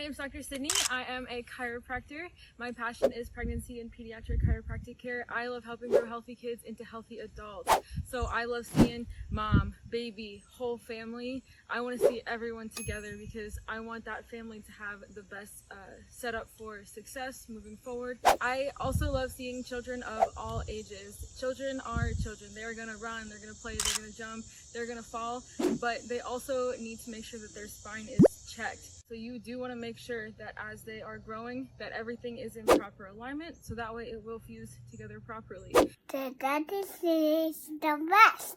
My name is Dr. Sydney. I am a chiropractor. My passion is pregnancy and pediatric chiropractic care. I love helping grow healthy kids into healthy adults. So I love seeing mom, baby, whole family. I want to see everyone together because I want that family to have the best setup for success moving forward. I also love seeing children of all ages. Children are children. They're going to run, they're going to play, they're going to jump, they're going to fall, but they also need to make sure that their spine is checked. So you do want to make sure that as they are growing, that everything is in proper alignment, so that way it will fuse together properly. The dentist is the best.